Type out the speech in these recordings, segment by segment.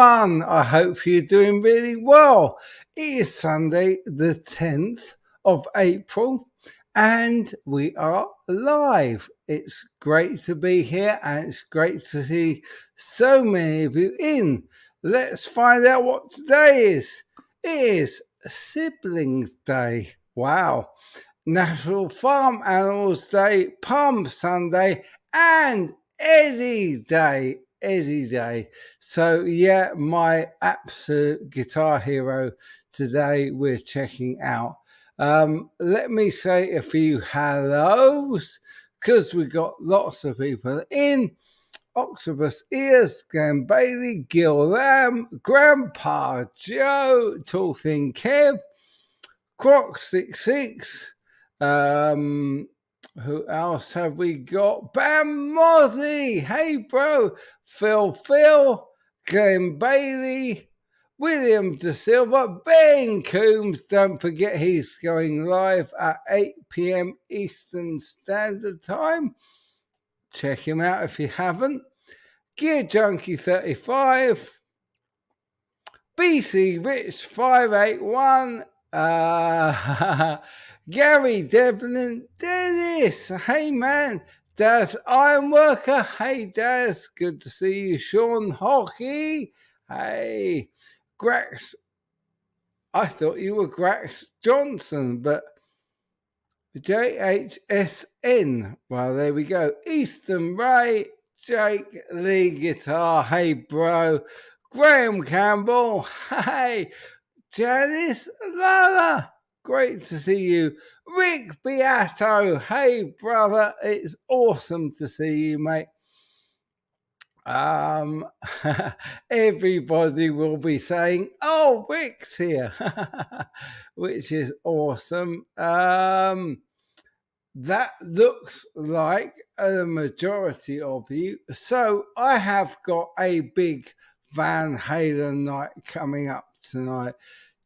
everyone. I hope you're doing really well. It is Sunday, the 10th of April, and we are live. It's great to be here, and it's great to see so many of you in. Let's find out what today is. It is Siblings Day. Wow. National Farm Animals Day, Palm Sunday, and Eddie Day. So yeah, my absolute guitar hero today we're checking out. Let me say a few hellos because we got lots of people in. Octopus Ears, Glenn Bailey, Gil Lamb, Grandpa Joe, Tall Thin Kev, Croc66, who else have we got? Bam Mozzie, hey bro, Phil, Glenn Bailey, William De Silva, Ben Coombs, don't forget he's going live at 8 p.m. Eastern Standard Time. Check him out if you haven't. Gear Junkie 35, BC Rich 581, Gary Devlin, Dennis, hey man, Daz Ironworker, hey Daz, good to see you. Sean Hockey, hey, Grax, I thought you were Grax Johnson, but JHSN, well there we go. Easton Ray, Jake Leigh Guitar, hey bro, Graham Campbell, hey, Janice Lala, great to see you. Rick Beato, hey brother, it's awesome to see you, mate. Everybody will be saying, oh, Rick's here, which is awesome. That looks like a majority of you. So I have got a big Van Halen night coming up tonight,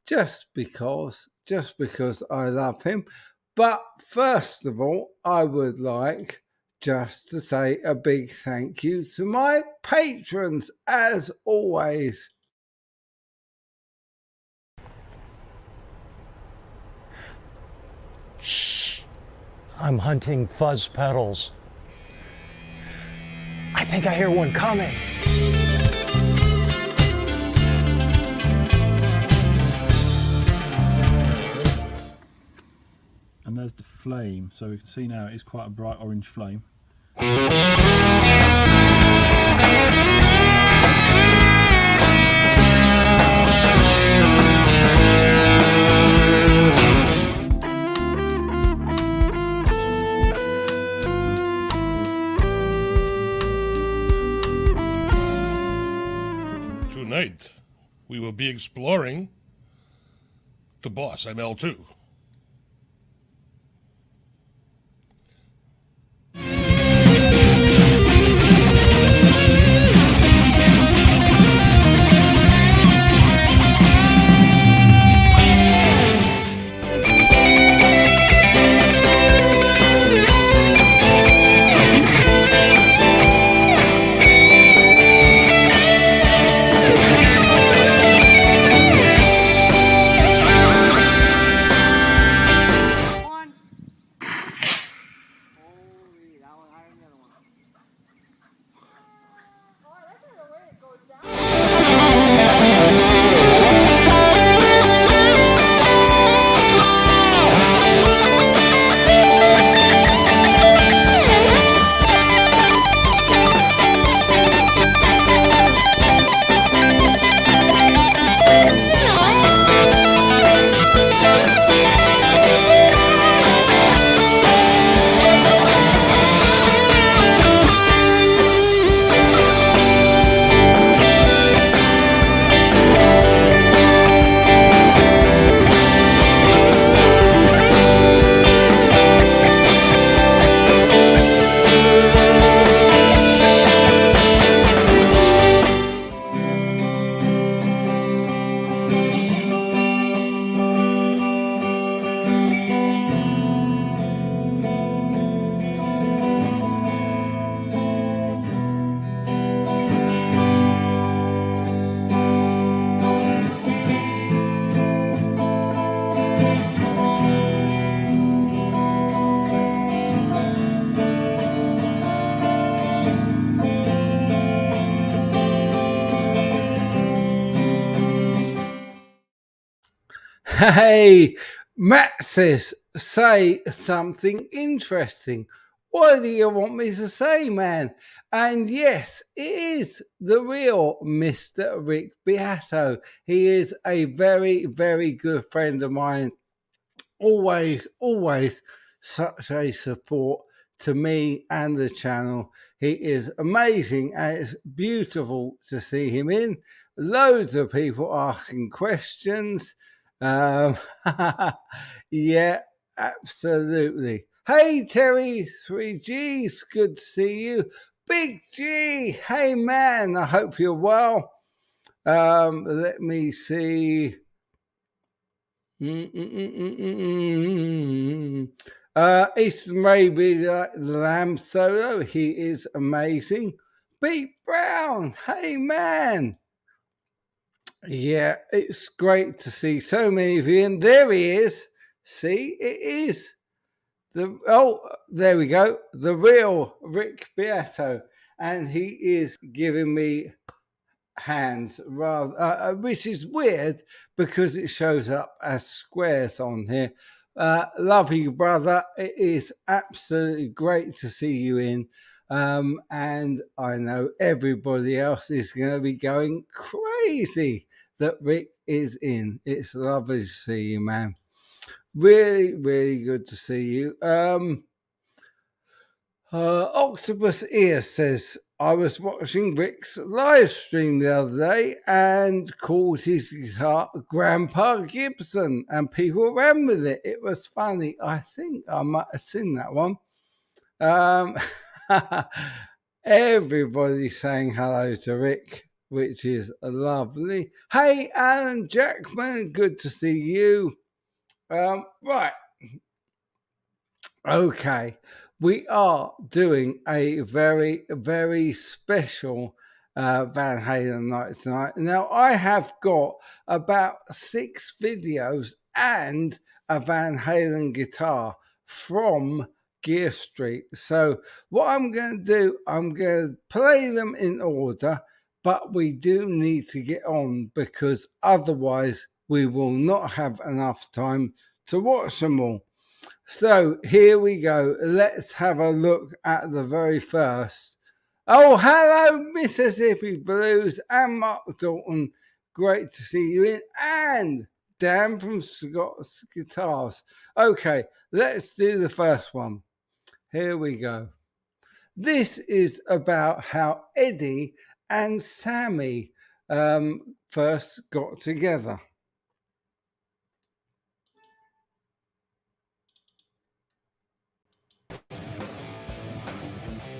just because I love him. But first of all, I would like just to say a big thank you to my patrons, as always. Shh! I'm hunting fuzz petals. I think I hear one coming. And there's the flame, so we can see now it is quite a bright orange flame. Tonight, we will be exploring the boss ML2. Hey, Matt says, say something interesting. What do you want me to say, man? And yes, it is the real Mr. Rick Beato. He is a very, very good friend of mine. Always such a support to me and the channel. He is amazing and it's beautiful to see him in. Loads of people asking questions. Um, yeah, absolutely. Hey, Terry, 3Gs, good to see you. Big G, hey man, I hope you're well. Let me see. Eastern Raby Lamb Solo, he is amazing. Beat Brown, hey man. Yeah, it's great to see so many of you. And there he is. See, it is there we go. The real Rick Beato. And he is giving me hands rather, which is weird because it shows up as squares on here. Love you, brother. It is absolutely great to see you in. And I know everybody else is going to be going crazy that Rick is in. It's lovely to see you, man. Really, really good to see you. Octopus Ear says, I was watching Rick's live stream the other day and called his guitar Grandpa Gibson, and people ran with it. It was funny. I think I might have seen that one. Everybody saying hello to Rick, which is lovely. Hey, Alan Jackman, good to see you. Right. Okay. We are doing a very, very special Van Halen night tonight. Now, I have got about 6 videos and a Van Halen guitar from Gear Street. So what I'm going to do, I'm going to play them in order, but we do need to get on because otherwise we will not have enough time to watch them all. So here we go. Let's have a look at the very first. Oh, hello, Mississippi Blues and Mark Dalton. Great to see you in. And Dan from Scott's Guitars. Okay, let's do the first one. Here we go. This is about how Eddie and Sammy first got together.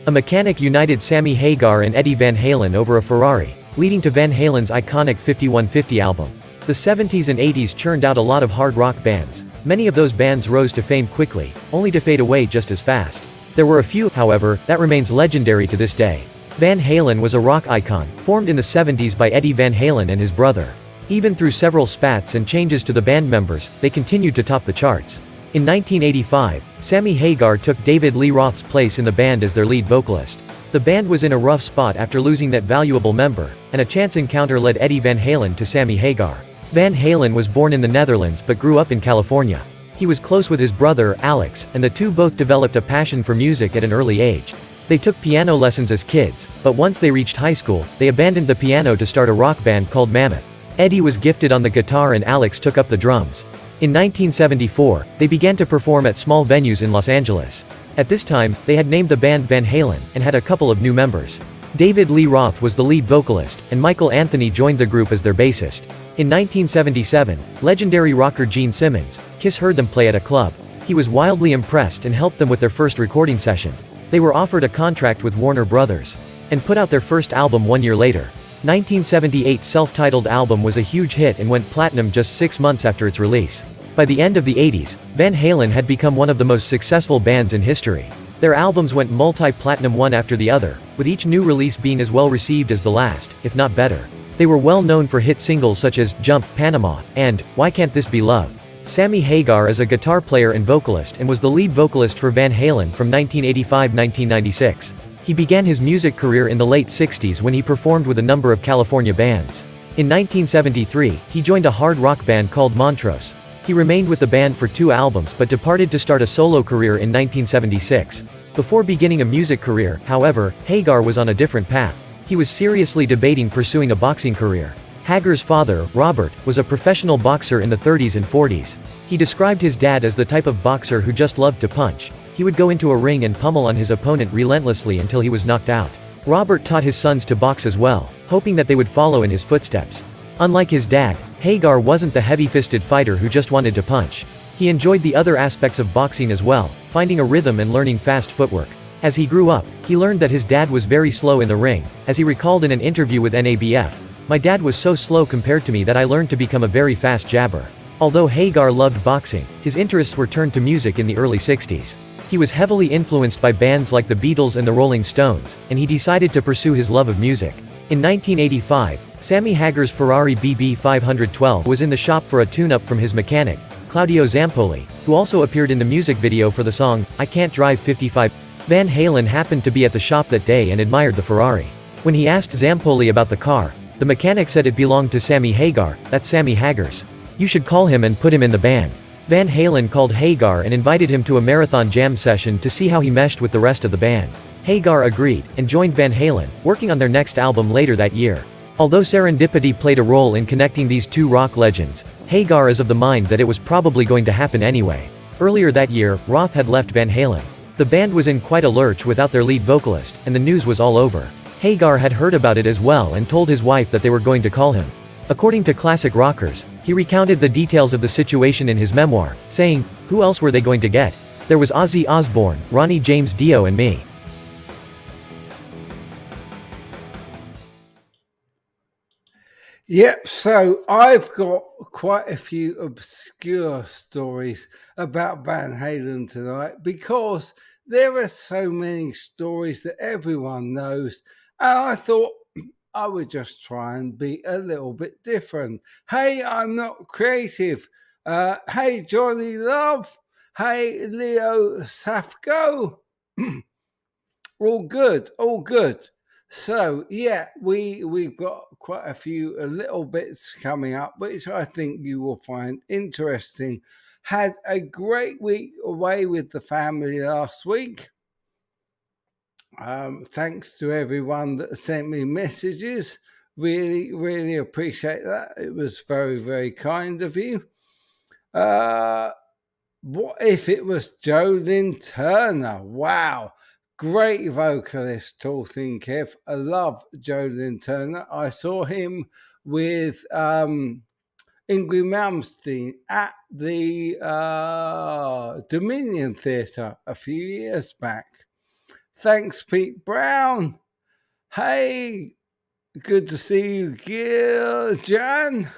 A mechanic united Sammy Hagar and Eddie Van Halen over a Ferrari, leading to Van Halen's iconic 5150 album. The 70s and 80s churned out a lot of hard rock bands. Many of those bands rose to fame quickly, only to fade away just as fast. There were a few, however, that remains legendary to this day. Van Halen was a rock icon, formed in the 70s by Eddie Van Halen and his brother. Even through several spats and changes to the band members, they continued to top the charts. In 1985, Sammy Hagar took David Lee Roth's place in the band as their lead vocalist. The band was in a rough spot after losing that valuable member, and a chance encounter led Eddie Van Halen to Sammy Hagar. Van Halen was born in the Netherlands but grew up in California. He was close with his brother, Alex, and the two both developed a passion for music at an early age. They took piano lessons as kids, but once they reached high school, they abandoned the piano to start a rock band called Mammoth. Eddie was gifted on the guitar and Alex took up the drums. In 1974, they began to perform at small venues in Los Angeles. At this time, they had named the band Van Halen, and had a couple of new members. David Lee Roth was the lead vocalist, and Michael Anthony joined the group as their bassist. In 1977, legendary rocker Gene Simmons, Kiss heard them play at a club. He was wildly impressed and helped them with their first recording session. They were offered a contract with Warner Brothers, and put out their first album 1 year later. 1978's self-titled album was a huge hit and went platinum just 6 months after its release. By the end of the 80s, Van Halen had become one of the most successful bands in history. Their albums went multi-platinum one after the other, with each new release being as well received as the last, if not better. They were well known for hit singles such as Jump, Panama, and Why Can't This Be Love. Sammy Hagar is a guitar player and vocalist and was the lead vocalist for Van Halen from 1985-1996. He began his music career in the late 60s when he performed with a number of California bands. In 1973, he joined a hard rock band called Montrose. He remained with the band for 2 albums but departed to start a solo career in 1976. Before beginning a music career, however, Hagar was on a different path. He was seriously debating pursuing a boxing career. Hagar's father, Robert, was a professional boxer in the 30s and 40s. He described his dad as the type of boxer who just loved to punch. He would go into a ring and pummel on his opponent relentlessly until he was knocked out. Robert taught his sons to box as well, hoping that they would follow in his footsteps. Unlike his dad, Hagar wasn't the heavy-fisted fighter who just wanted to punch. He enjoyed the other aspects of boxing as well, finding a rhythm and learning fast footwork. As he grew up, he learned that his dad was very slow in the ring. As he recalled in an interview with NABF, "My dad was so slow compared to me that I learned to become a very fast jabber." Although Hagar loved boxing, his interests were turned to music in the early 60s. He was heavily influenced by bands like the Beatles and the Rolling Stones, and he decided to pursue his love of music. In 1985, Sammy Hagar's Ferrari BB 512 was in the shop for a tune-up from his mechanic, Claudio Zampoli, who also appeared in the music video for the song, "I Can't Drive 55. Van Halen happened to be at the shop that day and admired the Ferrari. When he asked Zampoli about the car, the mechanic said it belonged to Sammy Hagar, that's Sammy Hagar's. "You should call him and put him in the band." Van Halen called Hagar and invited him to a marathon jam session to see how he meshed with the rest of the band. Hagar agreed, and joined Van Halen, working on their next album later that year. Although serendipity played a role in connecting these two rock legends, Hagar is of the mind that it was probably going to happen anyway. Earlier that year, Roth had left Van Halen. The band was in quite a lurch without their lead vocalist, and the news was all over. Hagar had heard about it as well and told his wife that they were going to call him. According to Classic Rockers, he recounted the details of the situation in his memoir, saying, "Who else were they going to get? There was Ozzy Osbourne, Ronnie James Dio and me." Yep, so I've got quite a few obscure stories about Van Halen tonight because there are so many stories that everyone knows, and I thought I would just try and be a little bit different. Hey, I'm not creative. Hey, Johnny Love. Hey, Leo Safko. All good, all good. So yeah, we've got quite a few little bits coming up, which I think you will find interesting. Had a great week away with the family last week. Thanks to everyone that sent me messages. Really, really appreciate that. It was very, very kind of you. What if it was Jolyn Turner? Wow. Great vocalist, Tall Thin Kev. I love Jolyn Turner. I saw him with Ingrid Malmsteen at the Dominion Theatre a few years back. Thanks, Pete Brown. Hey, good to see you, Gil Jan.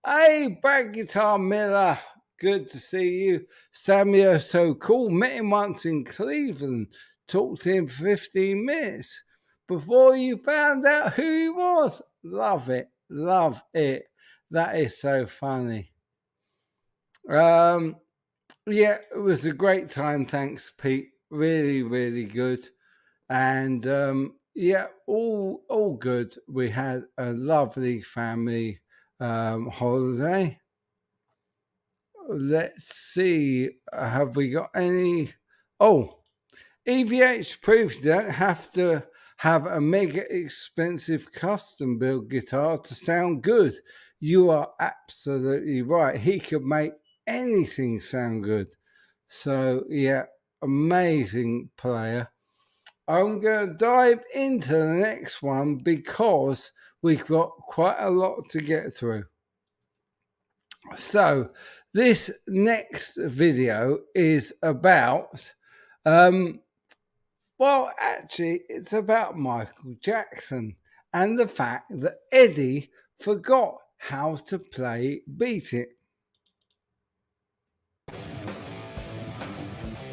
Hey, Brad Guitar Miller. Good to see you. Samuel So Cool. Met him once in Cleveland. Talked to him for 15 minutes before you found out who he was. Love it. Love it. That is so funny. Yeah, it was a great time. Thanks, Pete. Really, really good. And yeah, all good. We had a lovely family holiday. Let's see. Have we got any? Oh, EVH proves you don't have to have a mega expensive custom built guitar to sound good. You are absolutely right. He could make anything sound good. So yeah, amazing player. I'm going to dive into the next one because we've got quite a lot to get through. So this next video is about well, actually, it's about Michael Jackson and the fact that Eddie forgot how to play Beat It.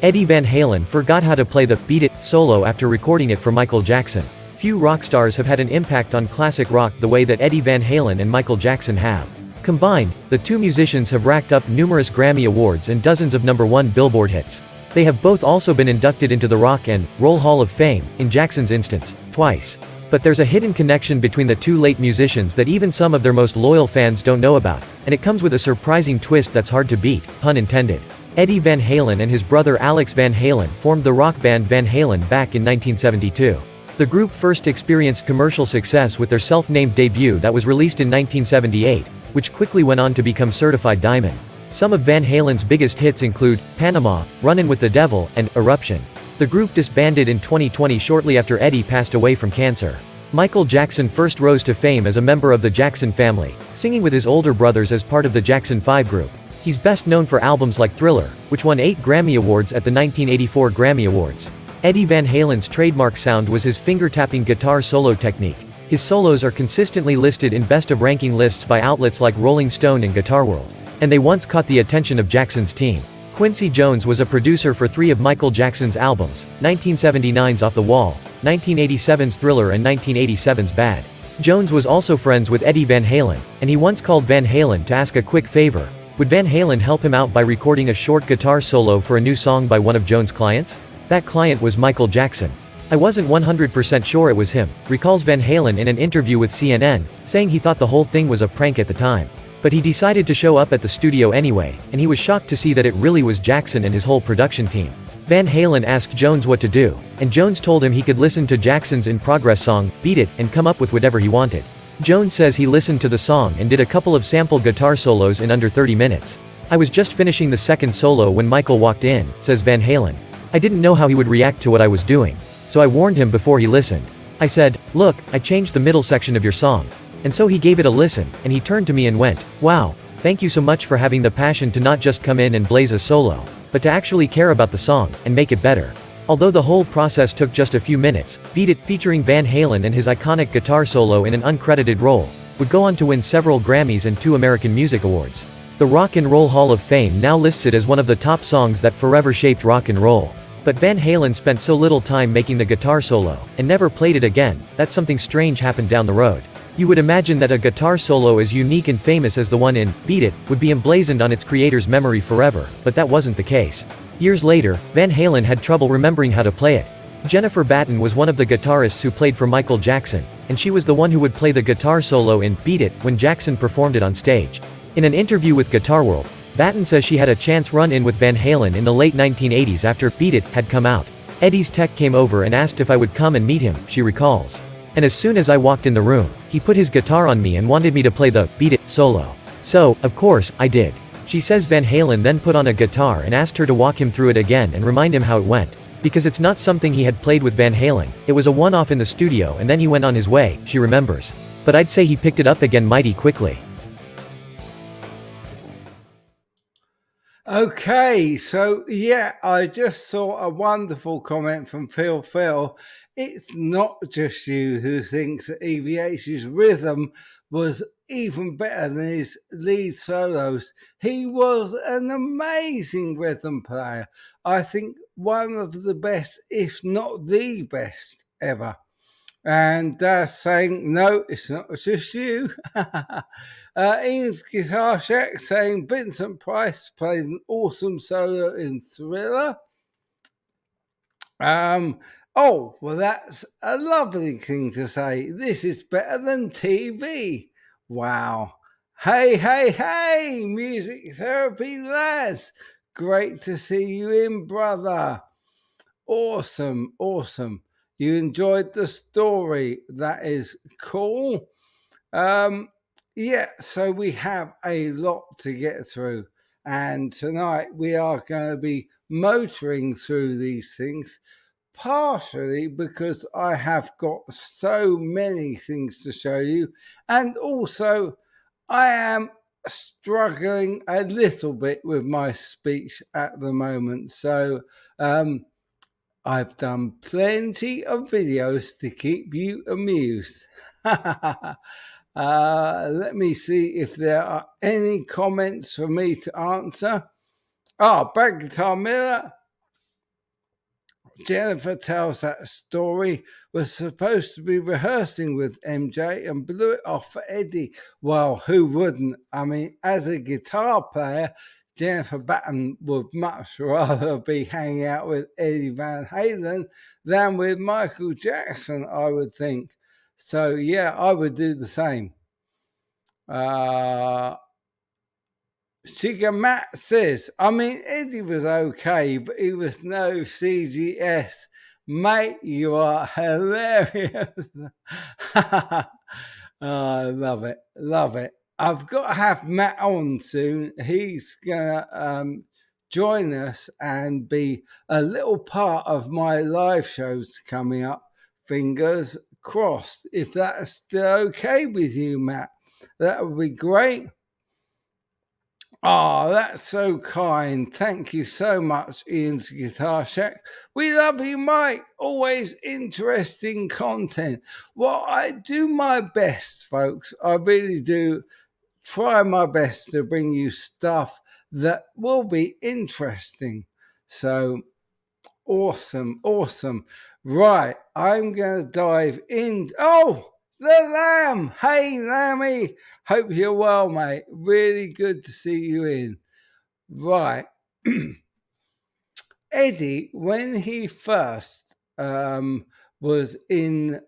Eddie Van Halen forgot how to play the Beat It solo after recording it for Michael Jackson. Few rock stars have had an impact on classic rock the way that Eddie Van Halen and Michael Jackson have. Combined, the two musicians have racked up numerous Grammy Awards and dozens of #1 Billboard hits. They have both also been inducted into the Rock and Roll Hall of Fame, in Jackson's instance, twice. But there's a hidden connection between the two late musicians that even some of their most loyal fans don't know about, and it comes with a surprising twist that's hard to beat, pun intended. Eddie Van Halen and his brother Alex Van Halen formed the rock band Van Halen back in 1972. The group first experienced commercial success with their self-named debut that was released in 1978, which quickly went on to become certified diamond. Some of Van Halen's biggest hits include Panama, Runnin' with the Devil, and Eruption. The group disbanded in 2020 shortly after Eddie passed away from cancer. Michael Jackson first rose to fame as a member of the Jackson family, singing with his older brothers as part of the Jackson 5 group. He's best known for albums like Thriller, which won 8 Grammy Awards at the 1984 Grammy Awards. Eddie Van Halen's trademark sound was his finger-tapping guitar solo technique. His solos are consistently listed in best-of-ranking lists by outlets like Rolling Stone and Guitar World, and they once caught the attention of Jackson's team. Quincy Jones was a producer for 3 of Michael Jackson's albums, 1979's Off the Wall, 1987's Thriller and 1987's Bad. Jones was also friends with Eddie Van Halen, and he once called Van Halen to ask a quick favor. Would Van Halen help him out by recording a short guitar solo for a new song by one of Jones' clients? That client was Michael Jackson. I wasn't 100% sure it was him, recalls Van Halen in an interview with CNN, saying he thought the whole thing was a prank at the time. But he decided to show up at the studio anyway, and he was shocked to see that it really was Jackson and his whole production team. Van Halen asked Jones what to do, and Jones told him he could listen to Jackson's in-progress song, Beat It, and come up with whatever he wanted. Jones says he listened to the song and did a couple of sample guitar solos in under 30 minutes. I was just finishing the second solo when Michael walked in, says Van Halen. I didn't know how he would react to what I was doing, so I warned him before he listened. I said, look, I changed the middle section of your song. And so he gave it a listen, and he turned to me and went, wow, thank you so much for having the passion to not just come in and blaze a solo, but to actually care about the song, and make it better. Although the whole process took just a few minutes, Beat It featuring Van Halen and his iconic guitar solo in an uncredited role, would go on to win several Grammys and 2 American Music Awards. The Rock and Roll Hall of Fame now lists it as one of the top songs that forever shaped rock and roll. But Van Halen spent so little time making the guitar solo, and never played it again, that something strange happened down the road. You would imagine that a guitar solo as unique and famous as the one in Beat It would be emblazoned on its creator's memory forever, but that wasn't the case. Years later, Van Halen had trouble remembering how to play it. Jennifer Batten was one of the guitarists who played for Michael Jackson, and she was the one who would play the guitar solo in Beat It when Jackson performed it on stage. In an interview with Guitar World, Batten says she had a chance run-in with Van Halen in the late 1980s after Beat It had come out. Eddie's tech came over and asked if I would come and meet him, she recalls. And as soon as I walked in the room, he put his guitar on me and wanted me to play the Beat It solo. So, of course, I did. She says Van Halen then put on a guitar and asked her to walk him through it again and remind him how it went. Because it's not something he had played with Van Halen, it was a one-off in the studio and then he went on his way, she remembers. But I'd say he picked it up again mighty quickly. Okay, so yeah, I just saw a wonderful comment from Phil. It's not just you who thinks that EVH's rhythm was even better than his lead solos. He was an amazing rhythm player. I think one of the best, if not the best ever. And saying, no, it's not just you. Ian's Guitar Shack saying Vincent Price played an awesome solo in Thriller. Oh, well, that's a lovely thing to say. This is better than TV. Wow. Hey, music therapy lads. Great to see you in, brother. Awesome. You enjoyed the story. That is cool. Yeah, so we have a lot to get through. And tonight we are going to be motoring through these things, partially because I have got so many things to show you. And also, I am struggling a little bit with my speech at the moment. So, I've done plenty of videos to keep you amused. Let me see if there are any comments for me to answer. Bad Guitar Miller. Jennifer tells that story was supposed to be rehearsing with MJ and blew it off for Eddie. Well, who wouldn't? I mean, as a guitar player, Jennifer Batten would much rather be hanging out with Eddie Van Halen than with Michael Jackson, I would think. So yeah, I would do the same. Chica Matt says, I mean, Eddie was okay, but he was no CGS. Mate, you are hilarious. Oh, I love it. Love it. I've got to have Matt on soon. He's going to join us and be a little part of my live shows coming up. Fingers crossed. If that's still okay with you, Matt, that would be great. Oh, that's so kind. Thank you so much, Ian's Guitar Shack. We love you, Mike. Always interesting content. Well, I do my best, folks. I really do try my best to bring you stuff that will be interesting. So awesome, awesome. Right, I'm going to dive in. Oh, the lamb. Hey, Lammy. Hope you're well, mate. Really good to see you in. Right. Eddie, when he first was in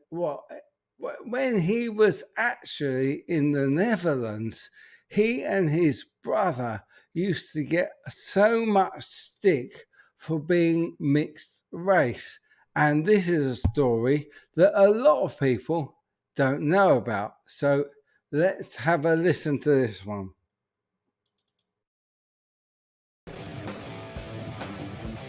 when he was actually in the Netherlands, he and his brother used to get so much stick for being mixed race. And this is a story that a lot of people don't know about. So let's have a listen to this one.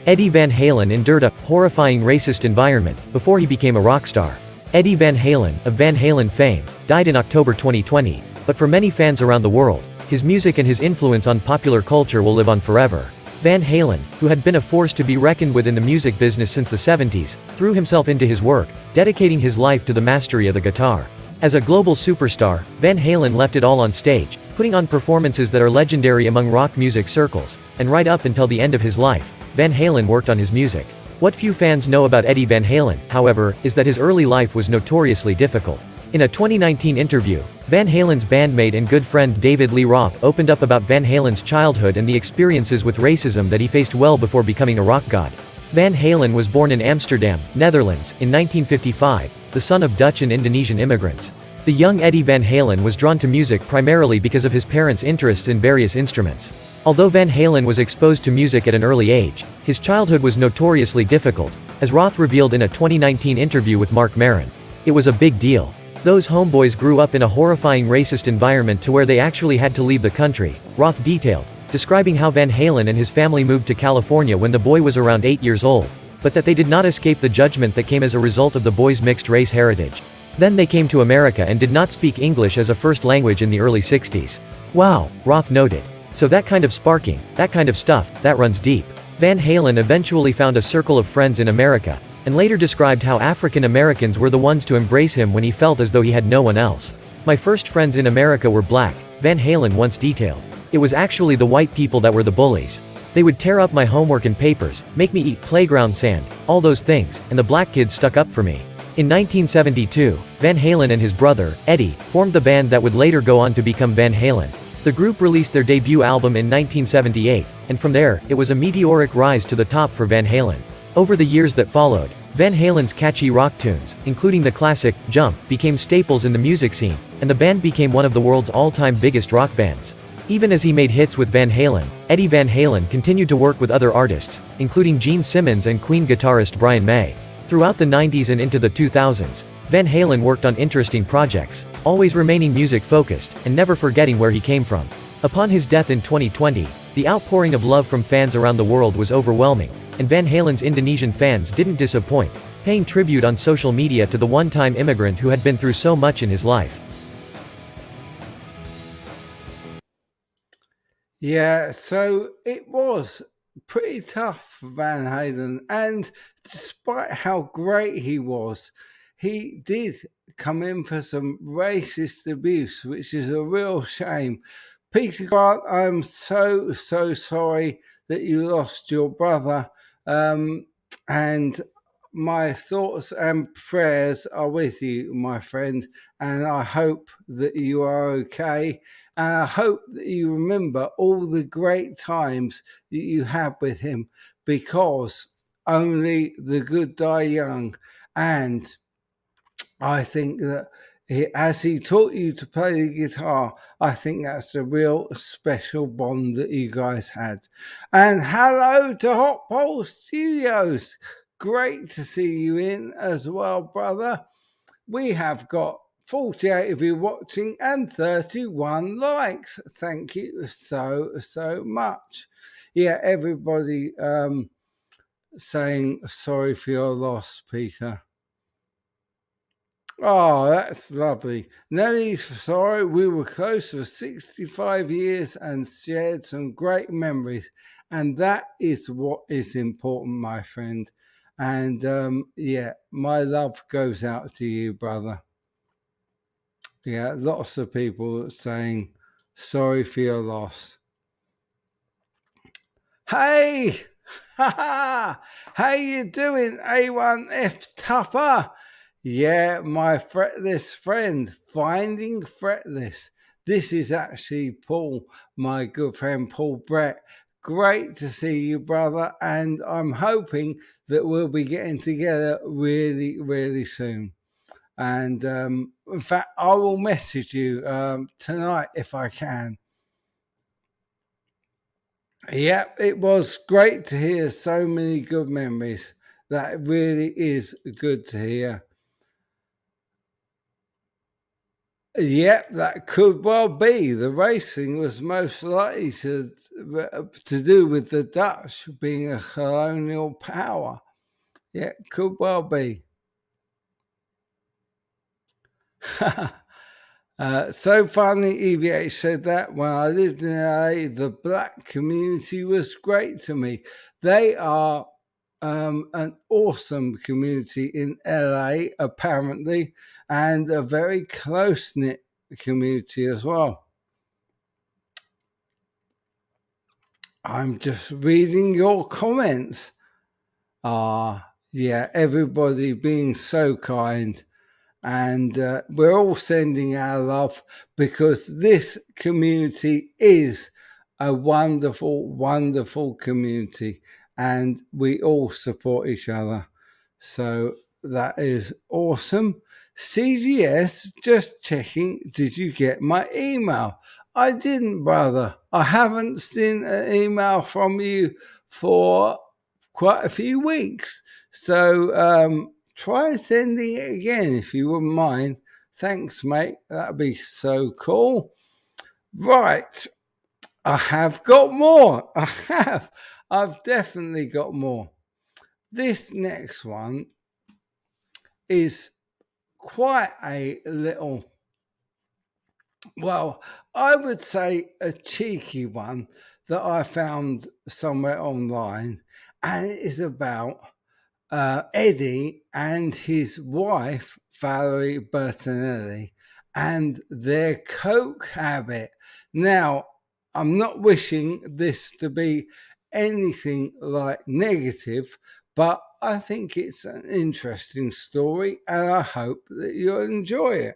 Eddie Van Halen endured a horrifying racist environment before he became a rock star. Eddie Van Halen, of Van Halen fame, died in October 2020, but for many fans around the world, his music and his influence on popular culture will live on forever. Van Halen, who had been a force to be reckoned with in the music business since the 70s, threw himself into his work, dedicating his life to the mastery of the guitar. As a global superstar, Van Halen left it all on stage, putting on performances that are legendary among rock music circles, and right up until the end of his life, Van Halen worked on his music. What few fans know about Eddie Van Halen, however, is that his early life was notoriously difficult. In a 2019 interview, Van Halen's bandmate and good friend David Lee Roth opened up about Van Halen's childhood and the experiences with racism that he faced well before becoming a rock god. Van Halen was born in Amsterdam, Netherlands, in 1955, the son of Dutch and Indonesian immigrants. The young Eddie Van Halen was drawn to music primarily because of his parents' interests in various instruments. Although Van Halen was exposed to music at an early age, his childhood was notoriously difficult, as Roth revealed in a 2019 interview with Marc Maron. It was a big deal. Those homeboys grew up in a horrifying racist environment to where they actually had to leave the country, Roth detailed, describing how Van Halen and his family moved to California when the boy was around 8 years old, but that they did not escape the judgment that came as a result of the boy's mixed-race heritage. Then they came to America and did not speak English as a first language in the early 60s. Wow, Roth noted. So that kind of sparking, that kind of stuff, that runs deep. Van Halen eventually found a circle of friends in America, and later described how African Americans were the ones to embrace him when he felt as though he had no one else. My first friends in America were black, Van Halen once detailed. It was actually the white people that were the bullies. They would tear up my homework and papers, make me eat playground sand, all those things, and the black kids stuck up for me. In 1972, Van Halen and his brother, Eddie, formed the band that would later go on to become Van Halen. The group released their debut album in 1978, and from there, it was a meteoric rise to the top for Van Halen. Over the years that followed, Van Halen's catchy rock tunes, including the classic, Jump, became staples in the music scene, and the band became one of the world's all-time biggest rock bands. Even as he made hits with Van Halen, Eddie Van Halen continued to work with other artists, including Gene Simmons and Queen guitarist Brian May. Throughout the 90s and into the 2000s, Van Halen worked on interesting projects, always remaining music-focused, and never forgetting where he came from. Upon his death in 2020, the outpouring of love from fans around the world was overwhelming, and Van Halen's Indonesian fans didn't disappoint, paying tribute on social media to the one-time immigrant who had been through so much in his life. Yeah, so it was pretty tough for Van Halen, and despite how great he was, he did come in for some racist abuse, which is a real shame. Peter Grant, I'm so sorry that you lost your brother, and my thoughts and prayers are with you, my friend, and I hope that you are okay. And I hope that you remember all the great times that you had with him, because only the good die young. And I think that as he taught you to play the guitar, I think that's a real special bond that you guys had. And hello to Hot Pole Studios. Great to see you in as well, brother. We have got 48 of you watching and 31 likes. Thank you so much. Yeah, everybody saying sorry for your loss, Peter. Oh, that's lovely. No need for sorry. We were close for 65 years and shared some great memories. And that is what is important, my friend. And yeah, my love goes out to you, brother. Yeah, lots of people saying sorry for your loss. Hey! How you doing, A1F Tupper? Yeah, my fretless friend, Finding Fretless. This is actually Paul, my good friend Paul Brett. Great to see you, brother, and I'm hoping that we'll be getting together really soon. And in fact, I will message you tonight if I can. Yeah, it was great to hear so many good memories. That really is good to hear. Yep, that could well be. The racing was most likely to do with the Dutch being a colonial power. Yeah, could well be. So funny, EVH said that when I lived in LA, the black community was great to me. They are an awesome community in LA, apparently, and a very close-knit community as well. I'm just reading your comments. Yeah, everybody being so kind. And we're all sending our love because this community is a wonderful community. And we all support each other. So that is awesome. CGS, just checking, did you get my email? I didn't, brother. I haven't seen an email from you for quite a few weeks. So try sending it again if you wouldn't mind. Thanks, mate. That'd be so cool. Right. I have got more. I've definitely got more. This next one is quite a little, well, I would say a cheeky one that I found somewhere online, and it is about Eddie and his wife, Valerie Bertinelli, and their coke habit. Now, I'm not wishing this to be anything like negative, but I think it's an interesting story and I hope that you'll enjoy it.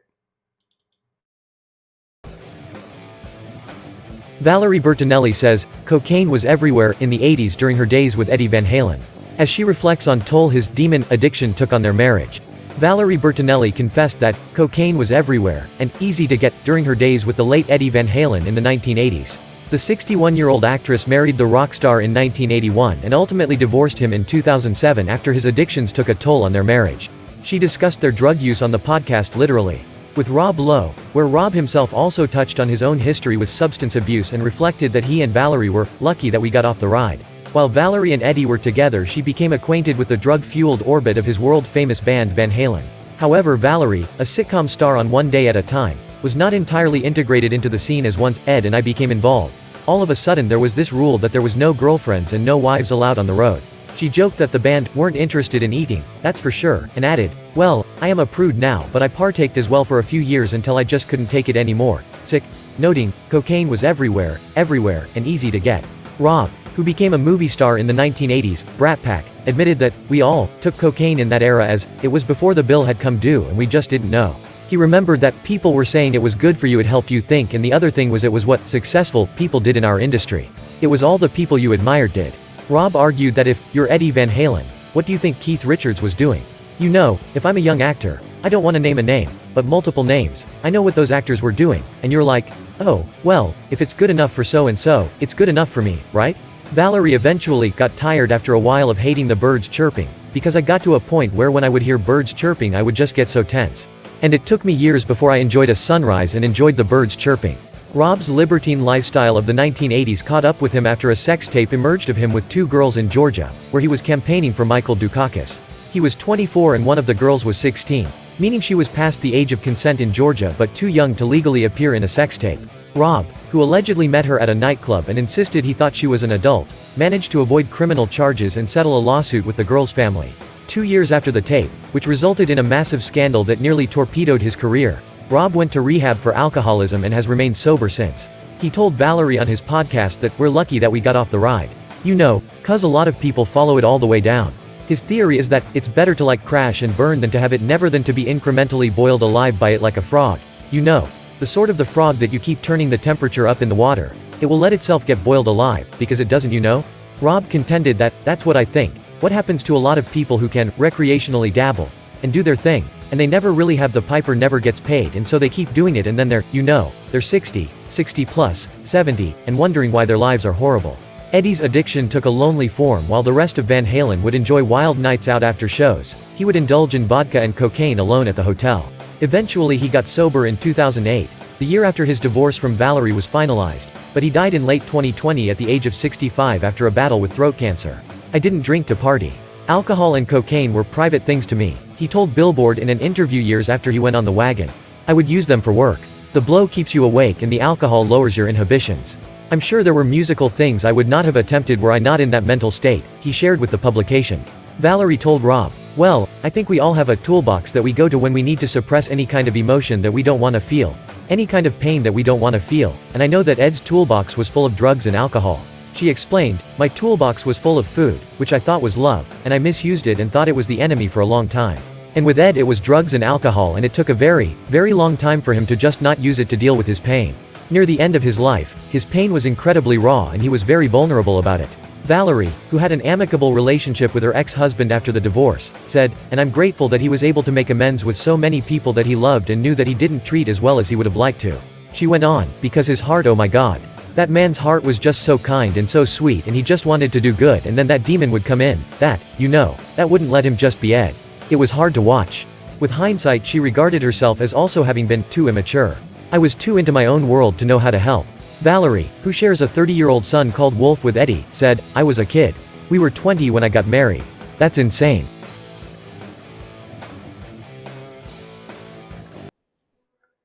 Valerie Bertinelli says, cocaine was everywhere in the 80s during her days with Eddie Van Halen. As she reflects on toll his demon addiction took on their marriage, Valerie Bertinelli confessed that cocaine was everywhere and easy to get during her days with the late Eddie Van Halen in the 1980s. The 61-year-old actress married the rock star in 1981 and ultimately divorced him in 2007 after his addictions took a toll on their marriage. She discussed their drug use on the podcast Literally with Rob Lowe, where Rob himself also touched on his own history with substance abuse and reflected that he and Valerie were lucky that we got off the ride. While Valerie and Eddie were together, she became acquainted with the drug-fueled orbit of his world-famous band Van Halen. However, Valerie, a sitcom star on One Day at a Time, was not entirely integrated into the scene as once Ed and I became involved. All of a sudden there was this rule that there was no girlfriends and no wives allowed on the road. She joked that the band weren't interested in eating, that's for sure, and added, well, I am a prude now, but I partaked as well for a few years until I just couldn't take it anymore. Sick. Noting, cocaine was everywhere, and easy to get. Rob, who became a movie star in the 1980s, Brat Pack, admitted that, we all took cocaine in that era as, it was before the bill had come due and we just didn't know. He remembered that people were saying it was good for you, it helped you think, and the other thing was it was what successful people did in our industry. It was all the people you admired did. Rob argued that if you're Eddie Van Halen, what do you think Keith Richards was doing? You know, if I'm a young actor, I don't want to name a name, but multiple names. I know what those actors were doing, and you're like, oh, well, if it's good enough for so and so, it's good enough for me, right? Valerie eventually got tired after a while of hating the birds chirping, because I got to a point where when I would hear birds chirping I would just get so tense. And it took me years before I enjoyed a sunrise and enjoyed the birds chirping. Rob's libertine lifestyle of the 1980s caught up with him after a sex tape emerged of him with 2 girls in Georgia, where he was campaigning for Michael Dukakis. He was 24 and one of the girls was 16, meaning she was past the age of consent in Georgia but too young to legally appear in a sex tape. Rob, who allegedly met her at a nightclub and insisted he thought she was an adult, managed to avoid criminal charges and settle a lawsuit with the girl's family. 2 years after the tape, which resulted in a massive scandal that nearly torpedoed his career, Rob went to rehab for alcoholism and has remained sober since. He told Valerie on his podcast that we're lucky that we got off the ride. You know, 'cause a lot of people follow it all the way down. His theory is that it's better to like crash and burn than to have it never than to be incrementally boiled alive by it like a frog. You know, the sort of the frog that you keep turning the temperature up in the water. It will let itself get boiled alive, because it doesn't, you know? Rob contended that, that's what I think. What happens to a lot of people who can, recreationally dabble, and do their thing, and they never really have the piper never gets paid and so they keep doing it and then they're, you know, they're 60, 60 plus, 70, and wondering why their lives are horrible. Eddie's addiction took a lonely form while the rest of Van Halen would enjoy wild nights out after shows. He would indulge in vodka and cocaine alone at the hotel. Eventually he got sober in 2008, the year after his divorce from Valerie was finalized, but he died in late 2020 at the age of 65 after a battle with throat cancer. I didn't drink to party. Alcohol and cocaine were private things to me, he told Billboard in an interview years after he went on the wagon. I would use them for work. The blow keeps you awake and the alcohol lowers your inhibitions. I'm sure there were musical things I would not have attempted were I not in that mental state, he shared with the publication. Valerie told Rob, well, I think we all have a toolbox that we go to when we need to suppress any kind of emotion that we don't want to feel, any kind of pain that we don't want to feel, and I know that Ed's toolbox was full of drugs and alcohol. She explained, my toolbox was full of food, which I thought was love, and I misused it and thought it was the enemy for a long time. And with Ed it was drugs and alcohol and it took a very, very long time for him to just not use it to deal with his pain. Near the end of his life, his pain was incredibly raw and he was very vulnerable about it. Valerie, who had an amicable relationship with her ex-husband after the divorce, said, and I'm grateful that he was able to make amends with so many people that he loved and knew that he didn't treat as well as he would have liked to. She went on, because his heart, oh my God. That man's heart was just so kind and so sweet and he just wanted to do good and then that demon would come in, that, you know, that wouldn't let him just be Ed. It was hard to watch. With hindsight she regarded herself as also having been too immature. I was too into my own world to know how to help. Valerie, who shares a 30-year-old son called Wolf with Eddie, said, I was a kid. We were 20 when I got married. That's insane.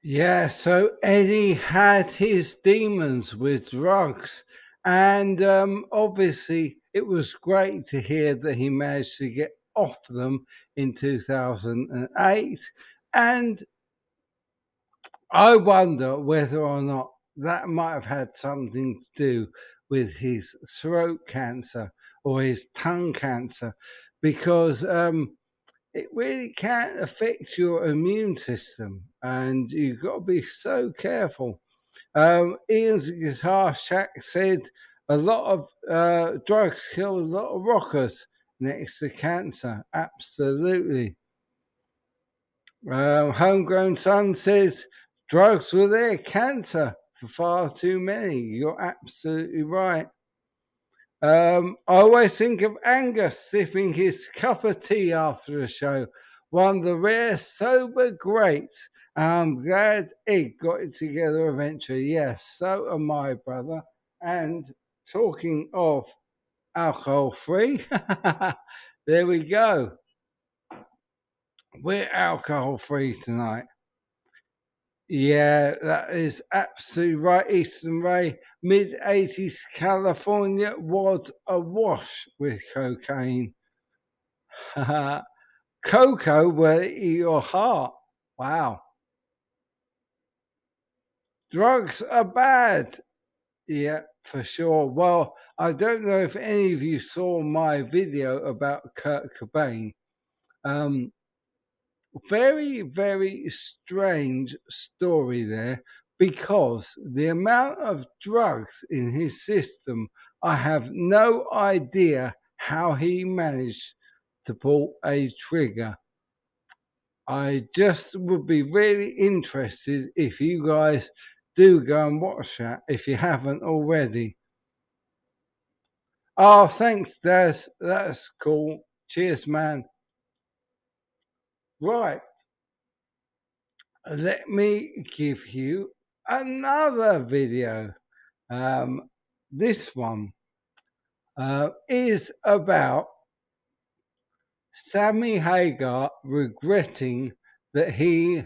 Yeah, so Eddie had his demons with drugs, and obviously it was great to hear that he managed to get off them in 2008, and I wonder whether or not that might have had something to do with his throat cancer or his tongue cancer, because it really can affect your immune system, and you've got to be so careful. Ian's guitar Shank said a lot of drugs kill a lot of rockers next to cancer. Absolutely. Homegrown Son says drugs were there, cancer for far too many. You're absolutely right. I always think of Angus sipping his cup of tea after a show. One of the rare sober greats. I'm glad Ed got it together eventually. Yes, so am I, brother. And talking of alcohol free, there we go. We're alcohol free tonight. Yeah, that is absolutely right. Eastern Ray, mid-80s California was awash with cocaine. Cocoa will eat your heart. Wow. Drugs are bad. Yeah, for sure. Well, I don't know if any of you saw my video about Kurt Cobain. Very, very strange story there, because the amount of drugs in his system, I have no idea how he managed to pull a trigger. I just would be really interested if you guys do go and watch that if you haven't already. Oh, thanks, Daz. That's cool. Cheers, man. Right. Let me give you another video. This one is about Sammy Hagar regretting that he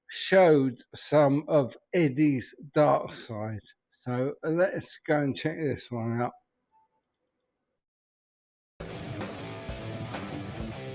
showed some of Eddie's dark side. So let's go and check this one out.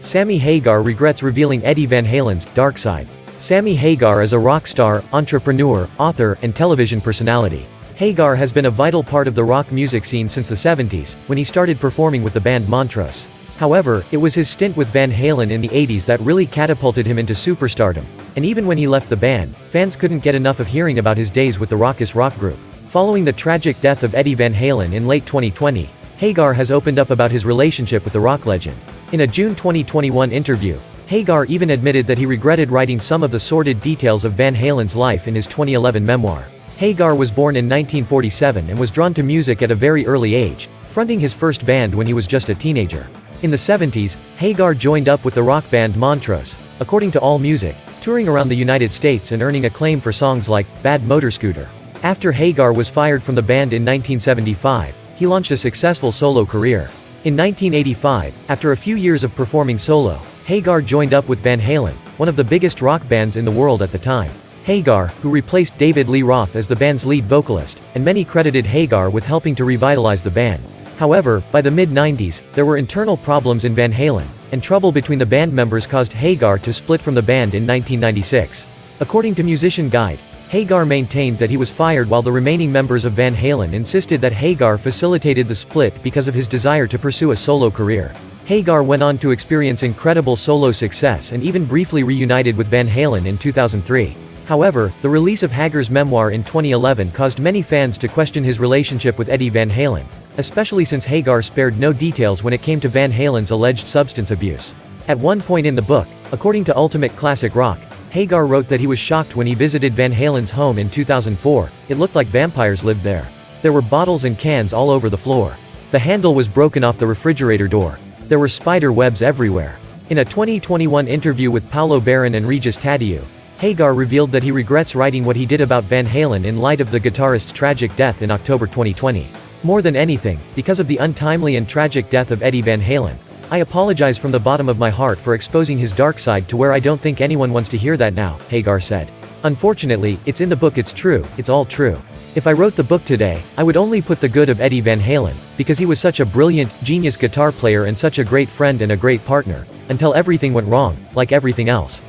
Sammy Hagar regrets revealing Eddie Van Halen's dark side. Sammy Hagar is a rock star, entrepreneur, author, and television personality. Hagar has been a vital part of the rock music scene since the 70s, when he started performing with the band Montrose. However, it was his stint with Van Halen in the 80s that really catapulted him into superstardom, and even when he left the band, fans couldn't get enough of hearing about his days with the raucous rock group. Following the tragic death of Eddie Van Halen in late 2020, Hagar has opened up about his relationship with the rock legend. In a June 2021 interview, Hagar even admitted that he regretted writing some of the sordid details of Van Halen's life in his 2011 memoir. Hagar was born in 1947 and was drawn to music at a very early age, fronting his first band when he was just a teenager. In the 70s, Hagar joined up with the rock band Montrose, according to AllMusic, touring around the United States and earning acclaim for songs like Bad Motor Scooter. After Hagar was fired from the band in 1975, he launched a successful solo career. In 1985, after a few years of performing solo, Hagar joined up with Van Halen, one of the biggest rock bands in the world at the time. Hagar, who replaced David Lee Roth as the band's lead vocalist, and many credited Hagar with helping to revitalize the band. However, by the mid-90s, there were internal problems in Van Halen, and trouble between the band members caused Hagar to split from the band in 1996. According to Musician Guide, Hagar maintained that he was fired while the remaining members of Van Halen insisted that Hagar facilitated the split because of his desire to pursue a solo career. Hagar went on to experience incredible solo success and even briefly reunited with Van Halen in 2003. However, the release of Hagar's memoir in 2011 caused many fans to question his relationship with Eddie Van Halen, especially since Hagar spared no details when it came to Van Halen's alleged substance abuse. At one point in the book, according to Ultimate Classic Rock, Hagar wrote that he was shocked when he visited Van Halen's home in 2004, it looked like vampires lived there. There were bottles and cans all over the floor. The handle was broken off the refrigerator door. There were spider webs everywhere. In a 2021 interview with Paolo Baron and Regis Tadeu, Hagar revealed that he regrets writing what he did about Van Halen in light of the guitarist's tragic death in October 2020. More than anything, because of the untimely and tragic death of Eddie Van Halen, I apologize from the bottom of my heart for exposing his dark side to where I don't think anyone wants to hear that now, Hagar said. Unfortunately, it's in the book, it's true, it's all true. If I wrote the book today, I would only put the good of Eddie Van Halen, because he was such a brilliant, genius guitar player and such a great friend and a great partner, until everything went wrong, like everything else.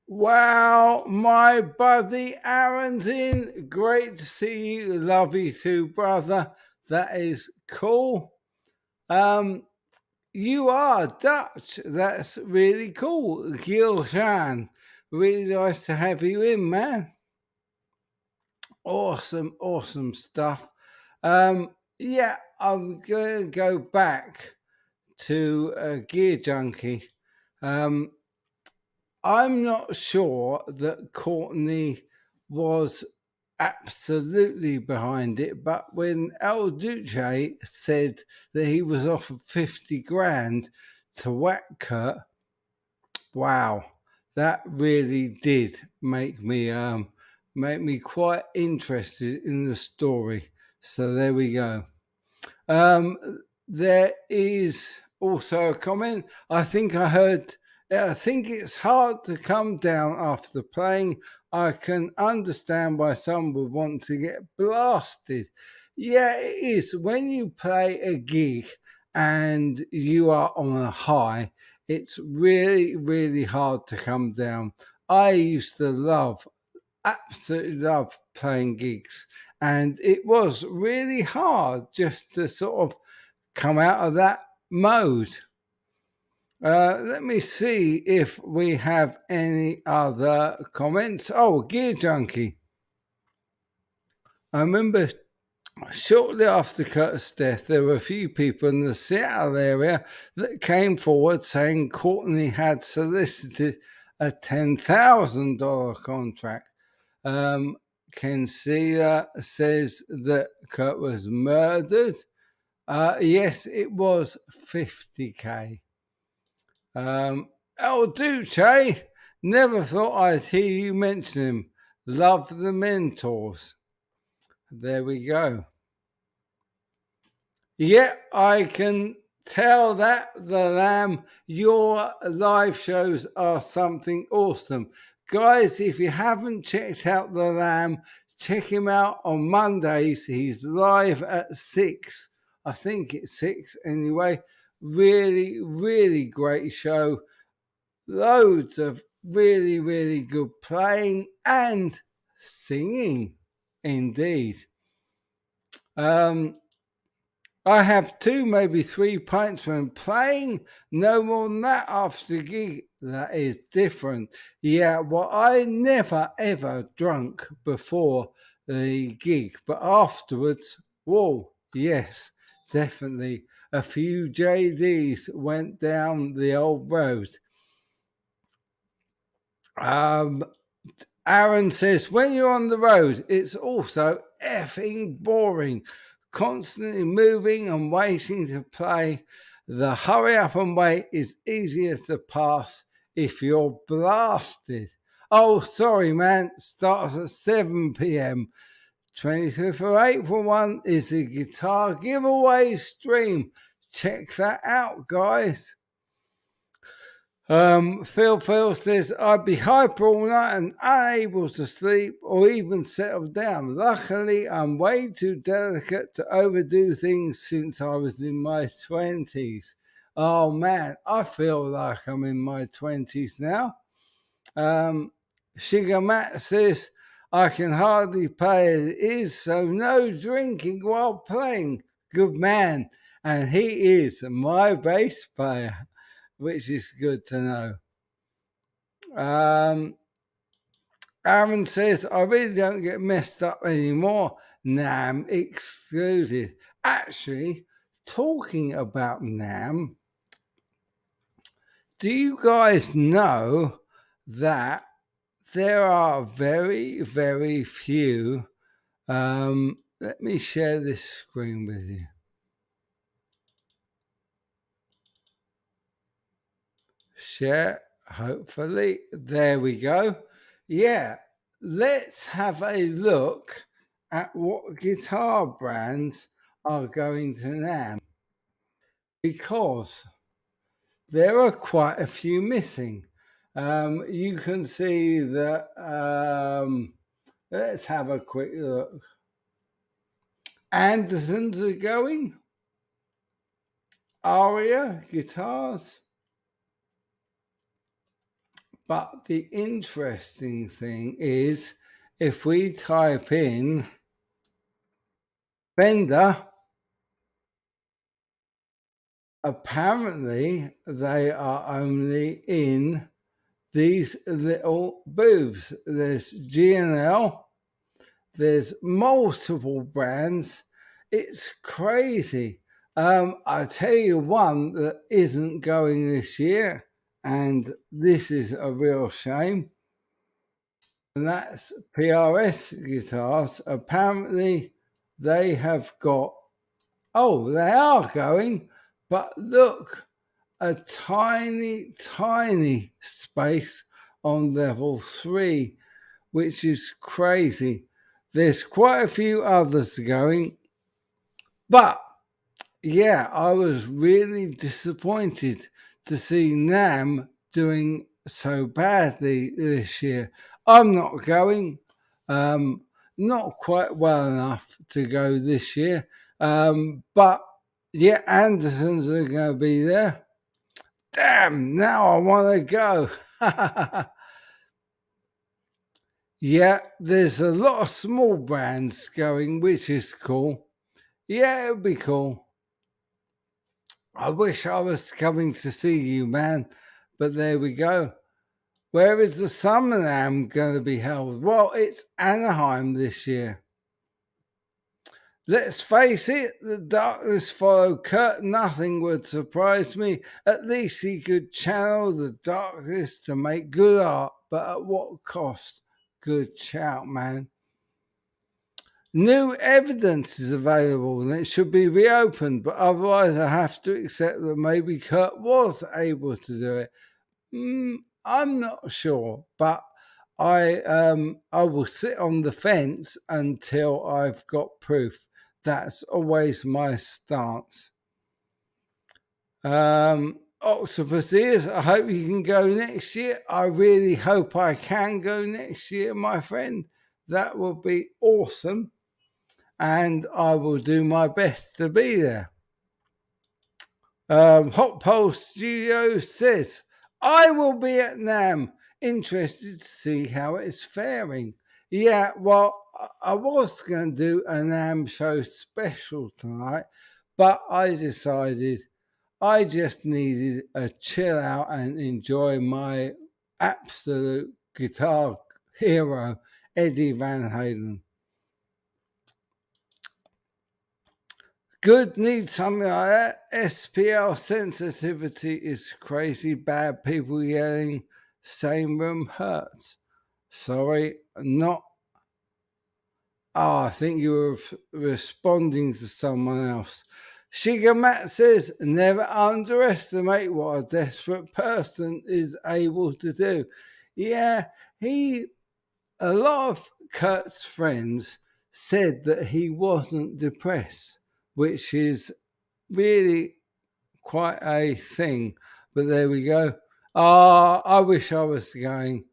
Wow, my buddy Aaron's in. Great to see you. Love you too, brother. That is cool. You are Dutch. That's really cool. Gil Shan. Really nice to have you in, man. Awesome, awesome stuff. Yeah, I'm going to go back to Gear Junkie. I'm not sure that Courtney was absolutely behind it, but when El Duce said that he was offered 50 grand to whack Kurt, wow, that really did make me quite interested in the story. So there we go. There is also a comment. I think it's hard to come down after playing. I can understand why some would want to get blasted. Yeah, it is. When you play a gig and you are on a high, it's really, really hard to come down. I used to absolutely love playing gigs, and it was really hard just to sort of come out of that mode. Let me see if we have any other comments. Oh, Gear Junkie. I remember Shortly after Kurt's death, there were a few people in the Seattle area that came forward saying Courtney had solicited a $10,000 contract. Ken Sealer says that Kurt was murdered. Yes, it was $50K. El Duce, never thought I'd hear you mention him. Love the mentors. There we go. Yeah, I can tell that the Lamb, your live shows are something awesome. Guys, if you haven't checked out the Lamb, check him out on Mondays. He's live at 6. I think it's 6 anyway. Really, really great show. Loads of really, really good playing and singing, indeed. I have 2, maybe 3 pints when playing. No more than that after the gig. That is different. Yeah, well, I never ever drunk before the gig, but afterwards, whoa, yes, definitely. A few JDs went down the old road. Aaron says, when you're on the road, it's also effing boring. Constantly moving and waiting to play. The hurry up and wait is easier to pass if you're blasted. Oh, sorry, man. Starts at 7 p.m. 25th of April 1 is a guitar giveaway stream. Check that out, guys. Phil says, I'd be hyper all night and unable to sleep or even settle down. Luckily, I'm way too delicate to overdo things since I was in my 20s. Oh man, I feel like I'm in my 20s now. Sugar Matt says, I can hardly pay as it is, so no drinking while playing. Good man. And he is my bass player, which is good to know. Aaron says, I really don't get messed up anymore. Nam excluded. Actually, talking about Nam, do you guys know that there are very, very few? Let me share this screen with you. Share, hopefully. There we go. Yeah, let's have a look at what guitar brands are going to NAMM, because there are quite a few missing. You can see that, let's have a quick look. Andersons are going. Aria guitars. But the interesting thing is, if we type in Fender, apparently they are only in these little booths. There's G&L, there's multiple brands. It's crazy. I tell you one that isn't going this year, and this is a real shame, and that's PRS guitars. Apparently they have got, they are going, but look, a tiny, tiny space on level 3, which is crazy. There's quite a few others going, but yeah, I was really disappointed to see NAMM doing so badly this year. I'm not going, not quite well enough to go this year, but yeah, Andersons are going to be there. Damn, now I want to go. Yeah, there's a lot of small brands going, which is cool. Yeah, it would be cool. I wish I was coming to see you, man, but there we go. Where is the Summer NAMM going to be held? Well, it's Anaheim this year. Let's face it, the darkness followed Kurt. Nothing would surprise me. At least he could channel the darkness to make good art, but at what cost? Good shout, man. New evidence is available and it should be reopened, but otherwise I have to accept that maybe Kurt was able to do it. I'm not sure, but I will sit on the fence until I've got proof. That's always my stance. Octopus Ears, I hope you can go next year. I really hope I can go next year, my friend. That will be awesome. And I will do my best to be there. Hot Pole Studios says, I will be at NAMM. Interested to see how it's faring. Yeah, well, I was going to do a NAMM show special tonight, but I decided I just needed a chill out and enjoy my absolute guitar hero, Eddie Van Halen. Good, need something like that. SPL sensitivity is crazy. Bad people yelling. Same room hurts. Sorry, not. I think you were responding to someone else. Shiga Matt says, never underestimate what a desperate person is able to do. Yeah, a lot of Kurt's friends said that he wasn't depressed, which is really quite a thing. But there we go. I wish I was going.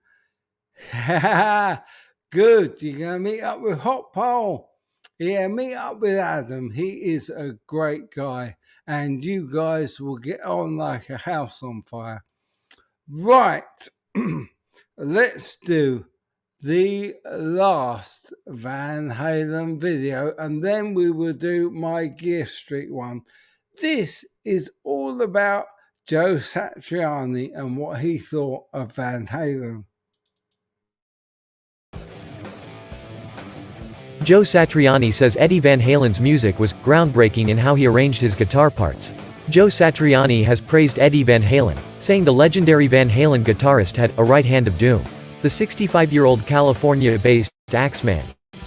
Good. You're going to meet up with Hot Pole. Yeah, meet up with Adam. He is a great guy. And you guys will get on like a house on fire. Right. Let's do the last Van Halen video, and then we will do my Gear Street one. This is all about Joe Satriani and what he thought of Van Halen. Joe Satriani says Eddie Van Halen's music was groundbreaking in how he arranged his guitar parts. Joe Satriani has praised Eddie Van Halen, saying the legendary Van Halen guitarist had a right hand of doom. The 65-year-old California-based Axeman,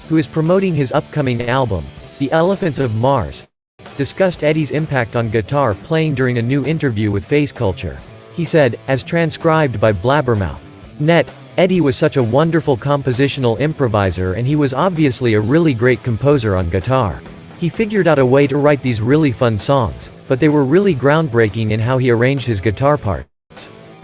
who is promoting his upcoming album, The Elephants of Mars, discussed Eddie's impact on guitar playing during a new interview with Face Culture. He said, as transcribed by Blabbermouth, Net, Eddie was such a wonderful compositional improviser and he was obviously a really great composer on guitar. He figured out a way to write these really fun songs, but they were really groundbreaking in how he arranged his guitar parts.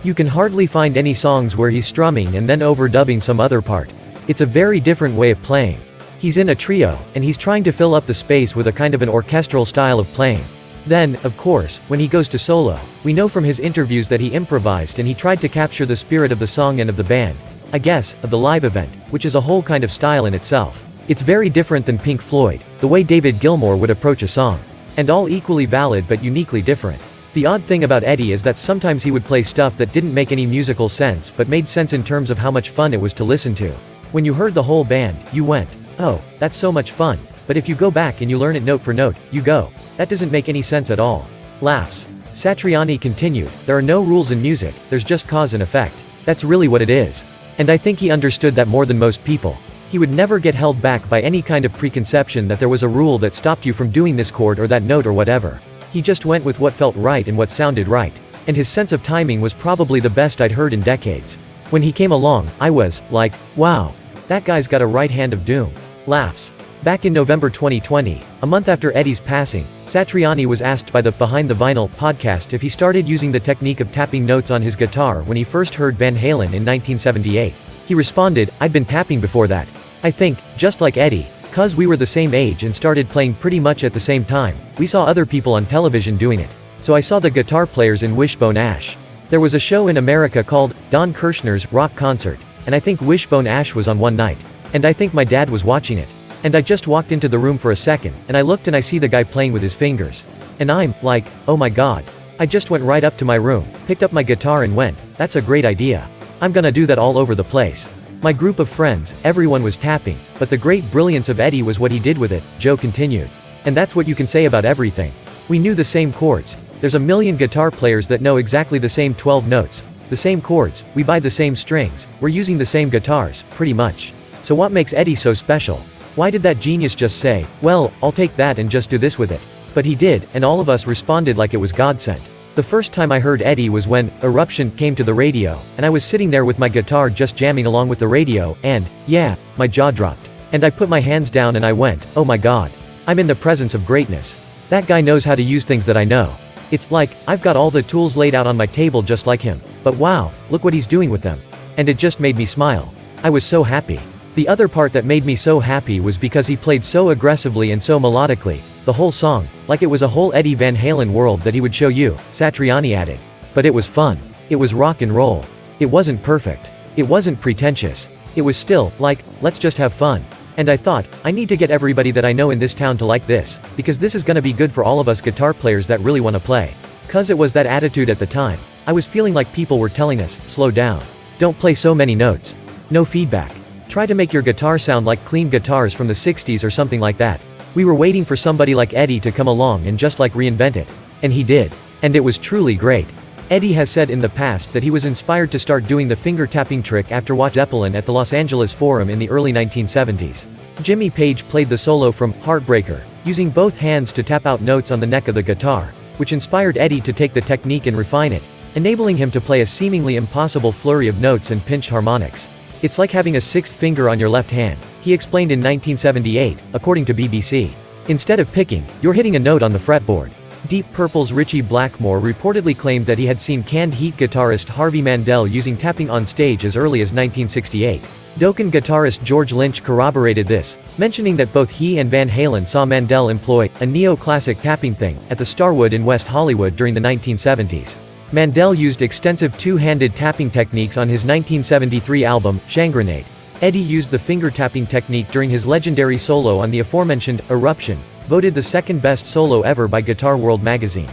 You can hardly find any songs where he's strumming and then overdubbing some other part. It's a very different way of playing. He's in a trio, and he's trying to fill up the space with a kind of an orchestral style of playing. Then, of course, when he goes to solo, we know from his interviews that he improvised and he tried to capture the spirit of the song and of the band. I guess, of the live event, which is a whole kind of style in itself. It's very different than Pink Floyd, the way David Gilmour would approach a song. And all equally valid but uniquely different. The odd thing about Eddie is that sometimes he would play stuff that didn't make any musical sense but made sense in terms of how much fun it was to listen to. When you heard the whole band, you went, oh, that's so much fun. But if you go back and you learn it note for note, you go, that doesn't make any sense at all. Laughs. Satriani continued, there are no rules in music, there's just cause and effect. That's really what it is. And I think he understood that more than most people. He would never get held back by any kind of preconception that there was a rule that stopped you from doing this chord or that note or whatever. He just went with what felt right and what sounded right. And his sense of timing was probably the best I'd heard in decades. When he came along, I was, like, wow. That guy's got a right hand of doom. Laughs. Back in November 2020, a month after Eddie's passing, Satriani was asked by the Behind the Vinyl podcast if he started using the technique of tapping notes on his guitar when he first heard Van Halen in 1978. He responded, I'd been tapping before that. I think, just like Eddie, 'cause we were the same age and started playing pretty much at the same time, we saw other people on television doing it. So I saw the guitar players in Wishbone Ash. There was a show in America called Don Kirshner's Rock Concert, and I think Wishbone Ash was on one night. And I think my dad was watching it. And I just walked into the room for a second, and I looked and I see the guy playing with his fingers. And I'm, like, oh my god. I just went right up to my room, picked up my guitar and went, that's a great idea. I'm gonna do that all over the place. My group of friends, everyone was tapping, but the great brilliance of Eddie was what he did with it, Joe continued. And that's what you can say about everything. We knew the same chords. There's a million guitar players that know exactly the same 12 notes. The same chords, we buy the same strings, we're using the same guitars, pretty much. So what makes Eddie so special? Why did that genius just say, well, I'll take that and just do this with it? But he did, and all of us responded like it was God sent. The first time I heard Eddie was when Eruption came to the radio, and I was sitting there with my guitar just jamming along with the radio, and, yeah, my jaw dropped. And I put my hands down and I went, oh my God. I'm in the presence of greatness. That guy knows how to use things that I know. It's like, I've got all the tools laid out on my table just like him. But wow, look what he's doing with them. And it just made me smile. I was so happy. The other part that made me so happy was because he played so aggressively and so melodically, the whole song, like it was a whole Eddie Van Halen world that he would show you, Satriani added. But it was fun. It was rock and roll. It wasn't perfect. It wasn't pretentious. It was still, like, let's just have fun. And I thought, I need to get everybody that I know in this town to like this, because this is gonna be good for all of us guitar players that really wanna play. 'Cause it was that attitude at the time. I was feeling like people were telling us, slow down. Don't play so many notes. No feedback. Try to make your guitar sound like clean guitars from the 60s or something like that. We were waiting for somebody like Eddie to come along and just like reinvent it. And he did. And it was truly great. Eddie has said in the past that he was inspired to start doing the finger tapping trick after watching Zeppelin at the Los Angeles Forum in the early 1970s. Jimmy Page played the solo from Heartbreaker, using both hands to tap out notes on the neck of the guitar, which inspired Eddie to take the technique and refine it, enabling him to play a seemingly impossible flurry of notes and pinched harmonics. It's like having a sixth finger on your left hand, he explained in 1978, according to BBC. Instead of picking, you're hitting a note on the fretboard. Deep Purple's Ritchie Blackmore reportedly claimed that he had seen Canned Heat guitarist Harvey Mandel using tapping on stage as early as 1968. Dokken guitarist George Lynch corroborated this, mentioning that both he and Van Halen saw Mandel employ a neo-classic tapping thing at the Starwood in West Hollywood during the 1970s. Mandel used extensive two-handed tapping techniques on his 1973 album, Shangrenade. Eddie used the finger tapping technique during his legendary solo on the aforementioned Eruption, voted the second best solo ever by Guitar World magazine.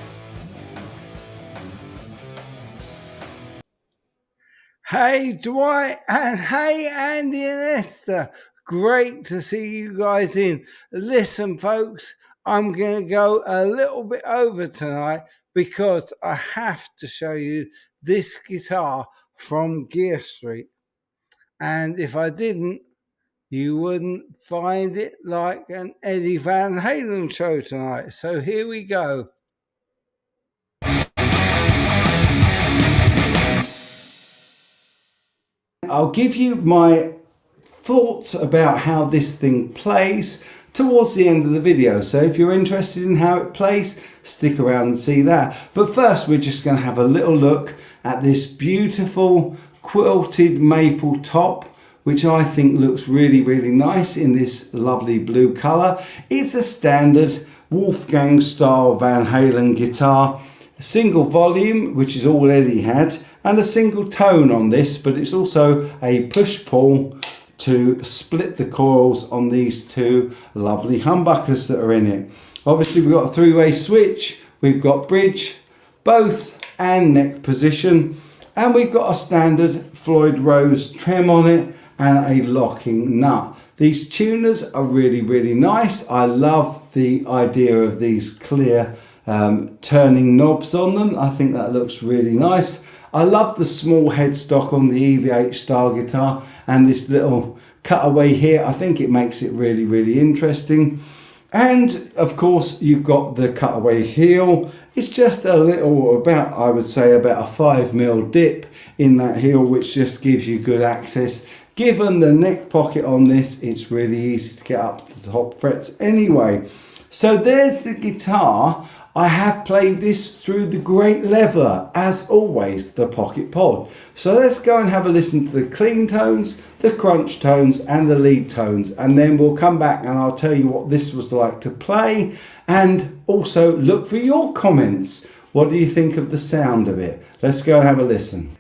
Hey Dwight, and hey Andy and Esther. Great to see you guys in. Listen folks, I'm going to go a little bit over tonight because I have to show you this guitar from Gear Street. And if I didn't, you wouldn't find it like an Eddie Van Halen show tonight. So here we go. I'll give you my thoughts about how this thing plays towards the end of the video. So if you're interested in how it plays, stick around and see that. But first, we're just going to have a little look at this beautiful quilted maple top, which I think looks really, really nice in this lovely blue color. It's a standard Wolfgang style Van Halen guitar, a single volume, which is all Eddie had, and a single tone on this, but it's also a push-pull to split the coils on these two lovely humbuckers that are in it. Obviously we've got a three-way switch, we've got bridge, both and neck position, and we've got a standard Floyd Rose trim on it and a locking nut. These tuners are really, really nice. I love the idea of these clear turning knobs on them. I think that looks really nice. I love the small headstock on the EVH style guitar and this little cutaway here. I think it makes it really, really interesting. And of course you've got the cutaway heel. It's just a little, about, I would say about a 5mm dip in that heel, which just gives you good access. Given the neck pocket on this, it's really easy to get up to the top frets anyway. So there's the guitar. I have played this through the great leveler, as always, the Pocket Pod. So let's go and have a listen to the clean tones, the crunch tones and the lead tones, and then we'll come back and I'll tell you what this was like to play, and also look for your comments. What do you think of the sound of it? Let's go and have a listen.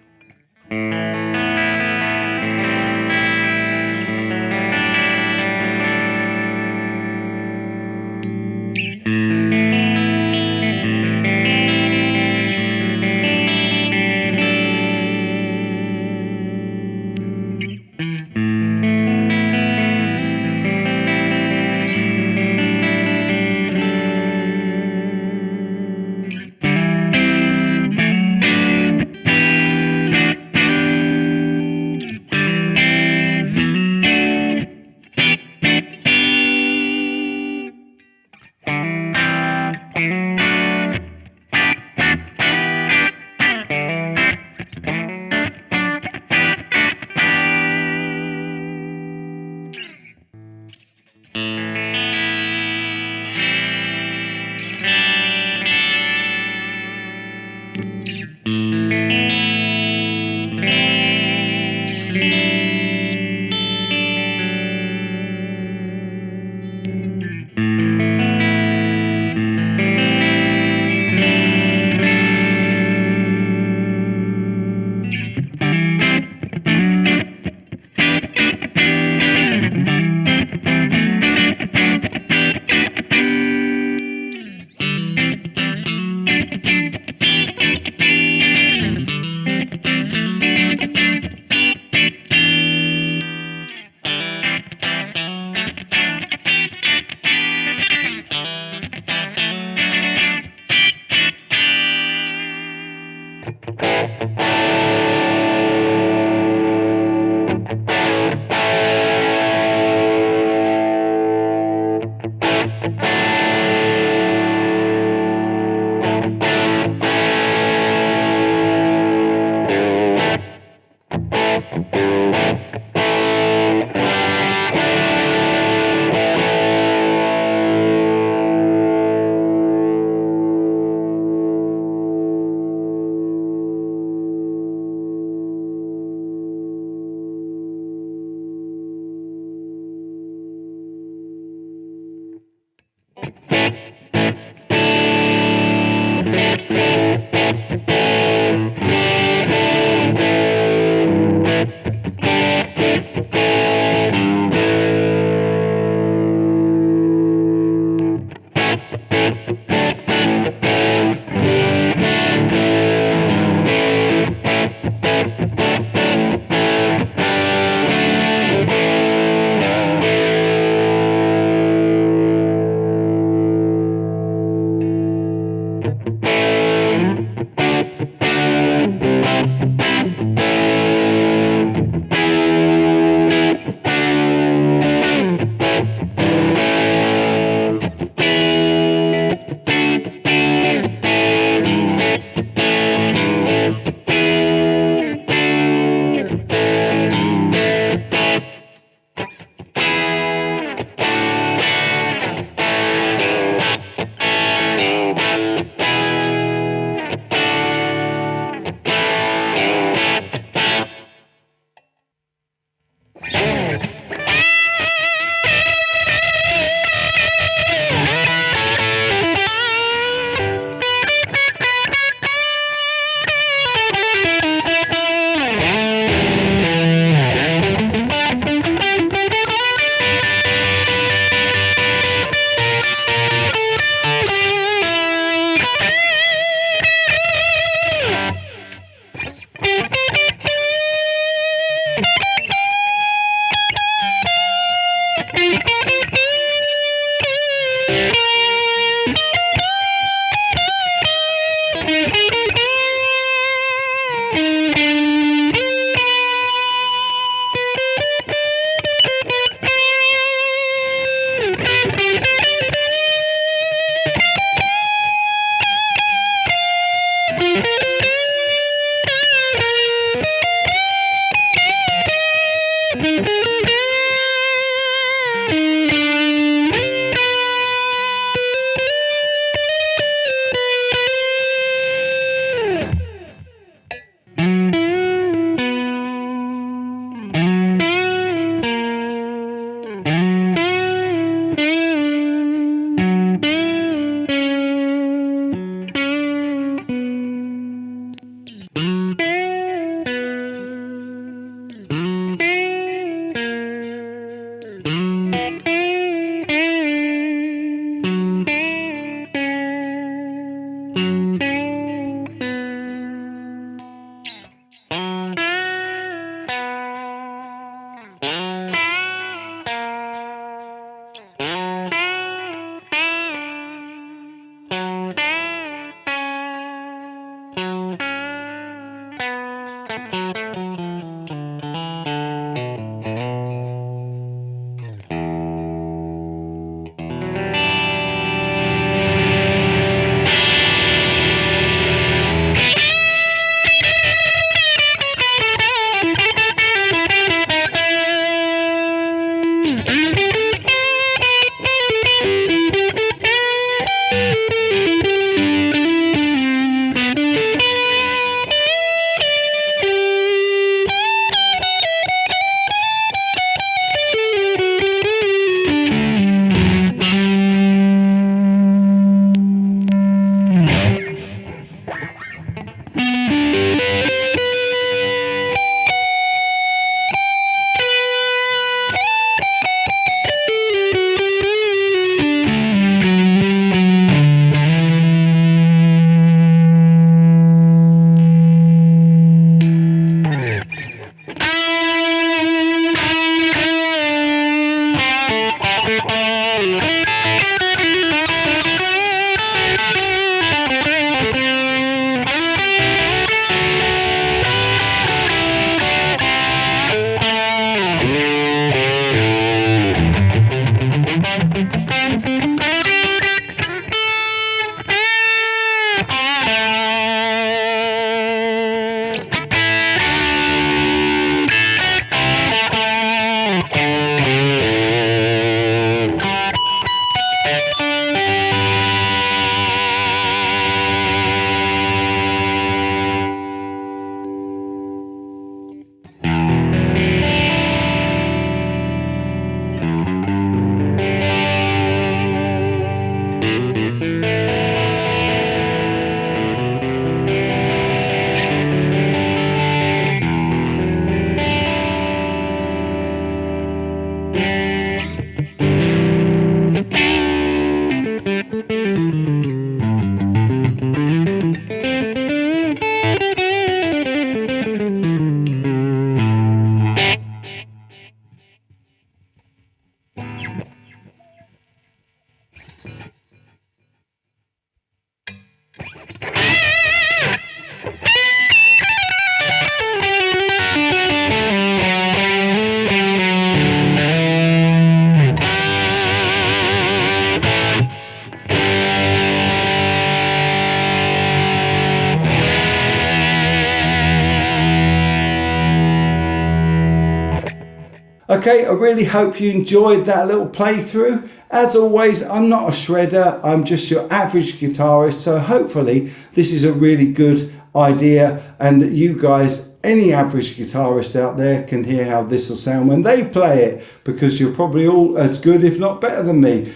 Okay, I really hope you enjoyed that little playthrough. As always, I'm not a shredder, I'm just your average guitarist, so hopefully this is a really good idea and that you guys, any average guitarist out there, can hear how this will sound when they play it, because you're probably all as good, if not better than me.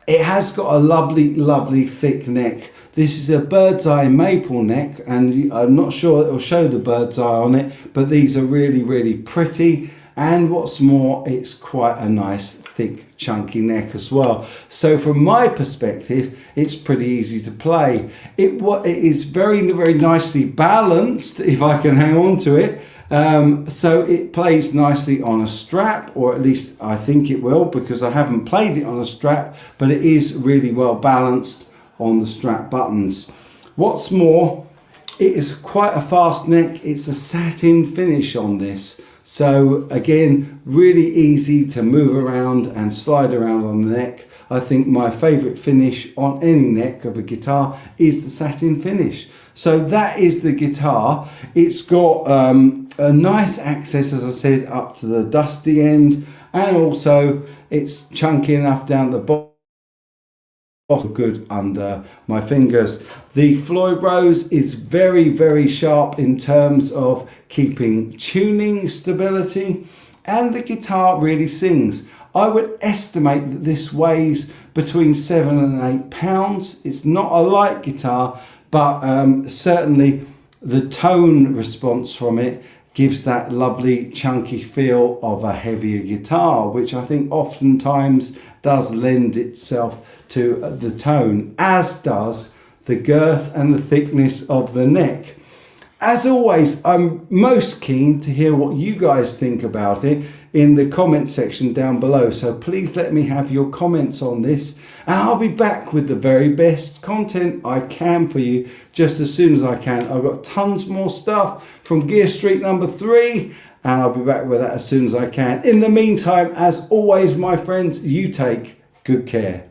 It has got a lovely thick neck. This is a bird's eye maple neck, and I'm not sure it'll show the bird's eye on it, but these are really pretty. And what's more, it's quite a nice thick chunky neck as well. So from my perspective, it's pretty easy to play. It is very nicely balanced, if I can hang on to it. So it plays nicely on a strap, or at least I think it will, because I haven't played it on a strap, but it is really well balanced on the strap buttons. What's more, it is quite a fast neck. It's a satin finish on this. So again, really easy to move around and slide around on the neck. I think my favourite finish on any neck of a guitar is the satin finish. So that is the guitar. It's got a nice access, as I said, up to the dusty end, and also it's chunky enough down the bottom, good under my fingers. The Floyd Rose is very sharp in terms of keeping tuning stability, and the guitar really sings. I would estimate that this weighs between 7 and 8 pounds. It's not a light guitar, but certainly the tone response from it gives that lovely chunky feel of a heavier guitar, which I think oftentimes does lend itself to the tone, as does the girth and the thickness of the neck. As always, I'm most keen to hear what you guys think about it in the comment section down below, so please let me have your comments on this, and I'll be back with the very best content I can for you just as soon as I can. I've got tons more stuff from Gear Street number 3, and I'll be back with that as soon as I can. In the meantime, as always, my friends, you take good care.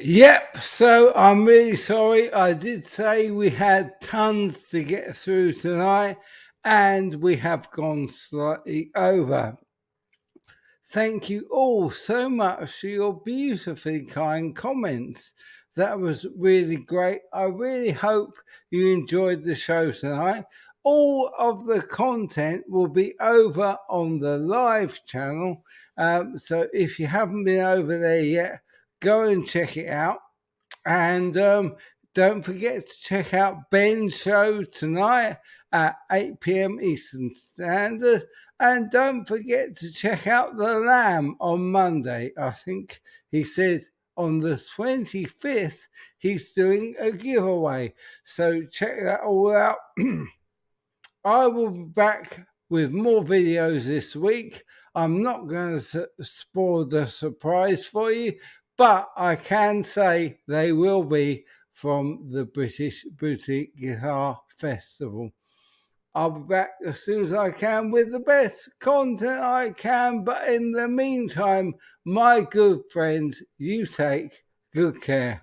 Yep, so I'm really sorry. I did say we had tons to get through tonight, and we have gone slightly over. Thank you all so much for your beautifully kind comments. That was really great. I really hope you enjoyed the show tonight. All of the content will be over on the live channel. So if you haven't been over there yet, go and check it out. And don't forget to check out Ben's show tonight at 8 p.m. Eastern Standard. And don't forget to check out The Lamb on Monday. I think he said on the 25th he's doing a giveaway. So check that all out. I will be back with more videos this week. I'm not going to spoil the surprise for you, but I can say they will be from the British Boutique Guitar Festival. I'll be back as soon as I can with the best content I can. But in the meantime, my good friends, you take good care.